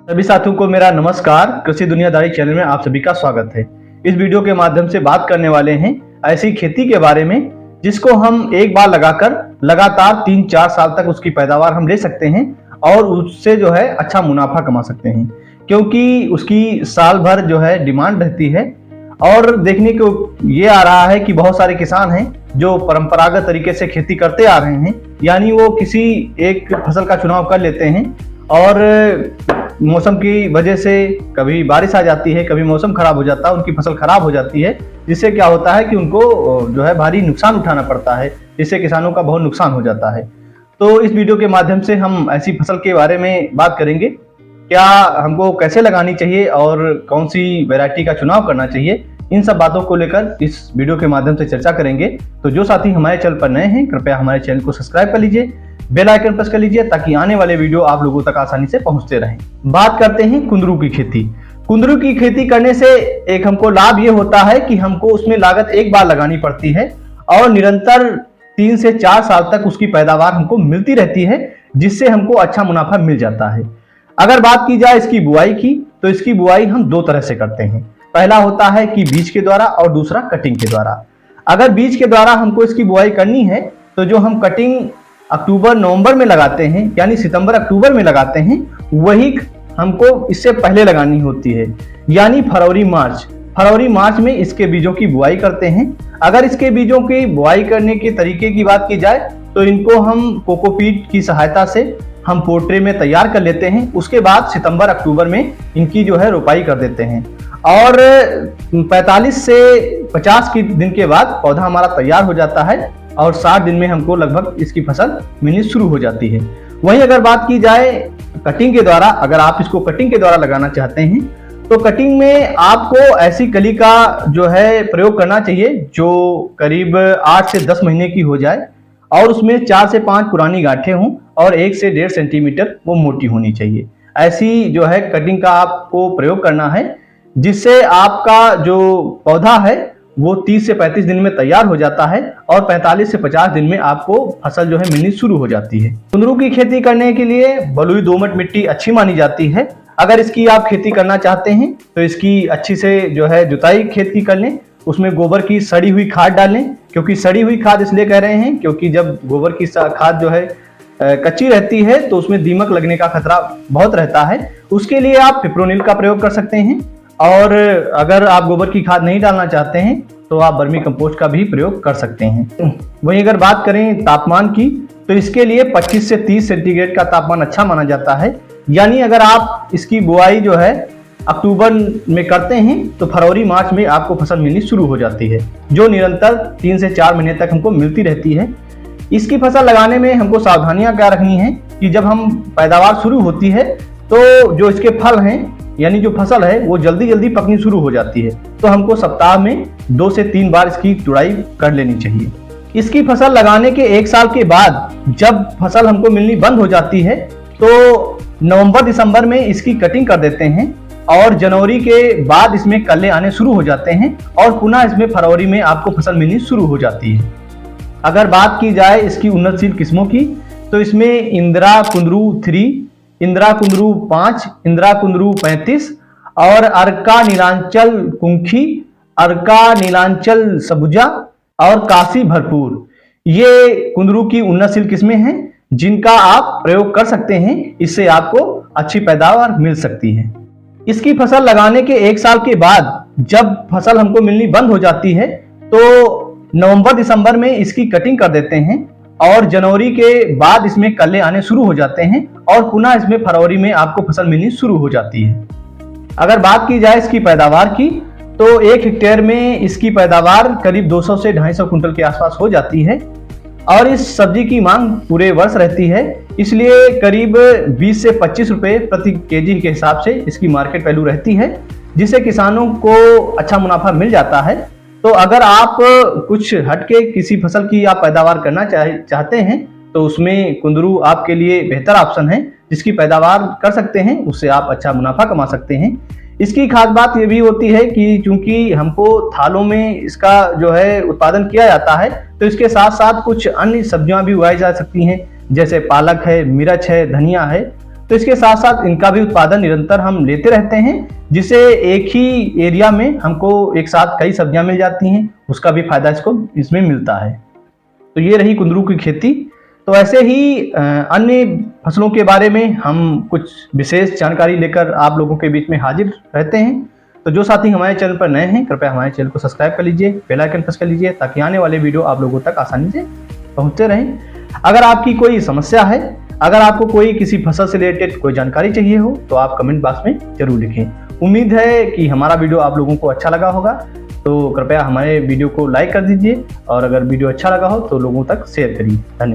सभी साथियों को मेरा नमस्कार। कृषि दुनियादारी चैनल में आप सभी का स्वागत है। इस वीडियो के माध्यम से बात करने वाले हैं ऐसी खेती के बारे में जिसको हम एक बार लगाकर लगातार 3-4 साल तक उसकी पैदावार हम ले सकते हैं और उससे जो है अच्छा मुनाफा कमा सकते हैं, क्योंकि उसकी साल भर जो है डिमांड रहती है। और देखने को ये आ रहा है कि बहुत सारे किसान हैं जो परंपरागत तरीके से खेती करते आ रहे हैं, यानी वो किसी एक फसल का चुनाव कर लेते हैं और मौसम की वजह से कभी बारिश आ जाती है, कभी मौसम खराब हो जाता है, उनकी फसल खराब हो जाती है, जिससे क्या होता है कि उनको जो है भारी नुकसान उठाना पड़ता है, जिससे किसानों का बहुत नुकसान हो जाता है। तो इस वीडियो के माध्यम से हम ऐसी फसल के बारे में बात करेंगे, क्या हमको कैसे लगानी चाहिए और कौन सी वैरायटी का चुनाव करना चाहिए, इन सब बातों को लेकर इस वीडियो के माध्यम से चर्चा करेंगे। तो जो साथी हमारे चैनल पर नए हैं, कृपया हमारे चैनल को सब्सक्राइब कर लीजिए, बेल आइकन प्रेस कर लीजिए ताकि आने वाले वीडियो आप लोगों तक आसानी से पहुंचते रहें। बात करते हैं कुंदरू की खेती। कुंदरू की खेती करने से एक हमको लाभ ये होता है कि हमको उसमें लागत एक बार लगानी पड़ती है और निरंतर 3 से 4 साल तक उसकी पैदावार हमको मिलती रहती है, जिससे हमको अच्छा मुनाफा मिल जाता है। अगर बात की जाए इसकी बुआई की, तो इसकी बुआई हम 2 तरह से करते हैं। पहला होता है कि बीज के द्वारा और दूसरा कटिंग के द्वारा। अगर बीज के द्वारा हमको इसकी बुआई करनी है तो जो हम कटिंग अक्टूबर नवंबर में लगाते हैं, यानी सितंबर अक्टूबर में लगाते हैं, वही हमको इससे पहले लगानी होती है, यानी फरवरी मार्च में इसके बीजों की बुआई करते हैं। अगर इसके बीजों की बुआई करने के तरीके की बात की जाए तो इनको हम कोकोपीट की सहायता से हम पोट्रे में तैयार कर लेते हैं। उसके बाद सितंबर अक्टूबर में इनकी जो है रोपाई कर देते हैं और 45 से 50 दिन के बाद पौधा हमारा तैयार हो जाता है और 60 दिन में हमको लगभग इसकी फसल मिलनी शुरू हो जाती है। वहीं अगर बात की जाए कटिंग के द्वारा, अगर आप इसको कटिंग के द्वारा लगाना चाहते हैं तो कटिंग में आपको ऐसी कली का जो है प्रयोग करना चाहिए जो करीब 8 से 10 महीने की हो जाए और उसमें 4 से 5 पुरानी गांठें हों और 1 से 1.5 सेंटीमीटर वो मोटी होनी चाहिए। ऐसी जो है कटिंग का आपको प्रयोग करना है, जिससे आपका जो पौधा है वो 30 से 35 दिन में तैयार हो जाता है और 45 से 50 दिन में आपको फसल जो है मिलनी शुरू हो जाती है। कुंदरू की खेती करने के लिए बलुई दोमट मिट्टी अच्छी मानी जाती है। अगर इसकी आप खेती करना चाहते हैं तो इसकी अच्छी से जो है जुताई खेत की कर लें, उसमें गोबर की सड़ी हुई खाद डालें। क्योंकि सड़ी हुई खाद इसलिए कह रहे हैं क्योंकि जब गोबर की खाद जो है कच्ची रहती है तो उसमें दीमक लगने का खतरा बहुत रहता है। उसके लिए आप पिप्रोनिल का प्रयोग कर सकते हैं और अगर आप गोबर की खाद नहीं डालना चाहते हैं तो आप वर्मी कंपोस्ट का भी प्रयोग कर सकते हैं। वहीं अगर बात करें तापमान की, तो इसके लिए 25 से 30 सेंटीग्रेड का तापमान अच्छा माना जाता है। यानी अगर आप इसकी बुआई जो है अक्टूबर में करते हैं तो फरवरी मार्च में आपको फसल मिलनी शुरू हो जाती है, जो निरंतर 3 से 4 महीने तक हमको मिलती रहती है। इसकी फसल लगाने में हमको सावधानियां क्या रखनी है कि जब हम पैदावार शुरू होती है तो जो इसके फल हैं, यानी जो फसल है वो जल्दी जल्दी पकनी शुरू हो जाती है, तो हमको सप्ताह में 2 से 3 बार इसकी तुड़ाई कर लेनी चाहिए। इसकी फसल लगाने के 1 साल के बाद जब फसल हमको मिलनी बंद हो जाती है तो नवंबर दिसंबर में इसकी कटिंग कर देते हैं और जनवरी के बाद इसमें कल्ले आने शुरू हो जाते हैं और पुनः इसमें फरवरी में आपको फसल मिलनी शुरू हो जाती है। अगर बात की जाए इसकी उन्नतशील किस्मों की, तो इसमें इंदिरा कुंदरू 3, इंदिरा कुंदरू 5, इंदिरा कुंदरू 35 और अर्का नीलांचल कुंखी, अर्का नीलांचल सबुजा और काशी भरपूर, ये कुंदरू की उन्नतशील किस्में हैं जिनका आप प्रयोग कर सकते हैं। इससे आपको अच्छी पैदावार मिल सकती है। इसकी फसल लगाने के 1 साल के बाद जब फसल हमको मिलनी बंद हो जाती है तो नवंबर दिसंबर में इसकी कटिंग कर देते हैं और जनवरी के बाद इसमें कल्ले आने शुरू हो जाते हैं और पुनः इसमें फरवरी में आपको फसल मिलनी शुरू हो जाती है। अगर बात की जाए इसकी पैदावार की, तो 1 हेक्टेयर में इसकी पैदावार करीब 200 से 250 कुंटल के आसपास हो जाती है और इस सब्जी की मांग पूरे वर्ष रहती है, इसलिए करीब 20 से 25 रुपए प्रति केजी के हिसाब से इसकी मार्केट वैल्यू रहती है, जिससे किसानों को अच्छा मुनाफा मिल जाता है। तो अगर आप कुछ हटके किसी फसल की आप पैदावार करना चाहते हैं तो उसमें कुंदरू आपके लिए बेहतर ऑप्शन है, जिसकी पैदावार कर सकते हैं, उससे आप अच्छा मुनाफा कमा सकते हैं। इसकी खास बात ये भी होती है कि चूंकि हमको थालों में इसका जो है उत्पादन किया जाता है, तो इसके साथ साथ कुछ अन्य सब्जियां भी उगाई जा सकती हैं, जैसे पालक है, मिर्च है, धनिया है। तो इसके साथ साथ इनका भी उत्पादन निरंतर हम लेते रहते हैं, जिससे एक ही एरिया में हमको एक साथ कई सब्जियां मिल जाती हैं, उसका भी फायदा इसमें मिलता है। तो ये रही कुंदरू की खेती। तो ऐसे ही अन्य फसलों के बारे में हम कुछ विशेष जानकारी लेकर आप लोगों के बीच में हाजिर रहते हैं। तो जो साथी हमारे चैनल पर नए हैं, कृपया हमारे चैनल को सब्सक्राइब कर लीजिए, बेल आइकन प्रेस कर लीजिए, ताकि आने वाले वीडियो आप लोगों तक आसानी से पहुंचते रहें। अगर आपकी कोई समस्या है, अगर आपको कोई किसी फसल से रिलेटेड कोई जानकारी चाहिए हो, तो आप कमेंट बॉक्स में जरूर लिखें। उम्मीद है कि हमारा वीडियो आप लोगों को अच्छा लगा होगा। तो कृपया हमारे वीडियो को लाइक कर दीजिए, और अगर वीडियो अच्छा लगा हो तो लोगों तक शेयर करिए। धन्यवाद।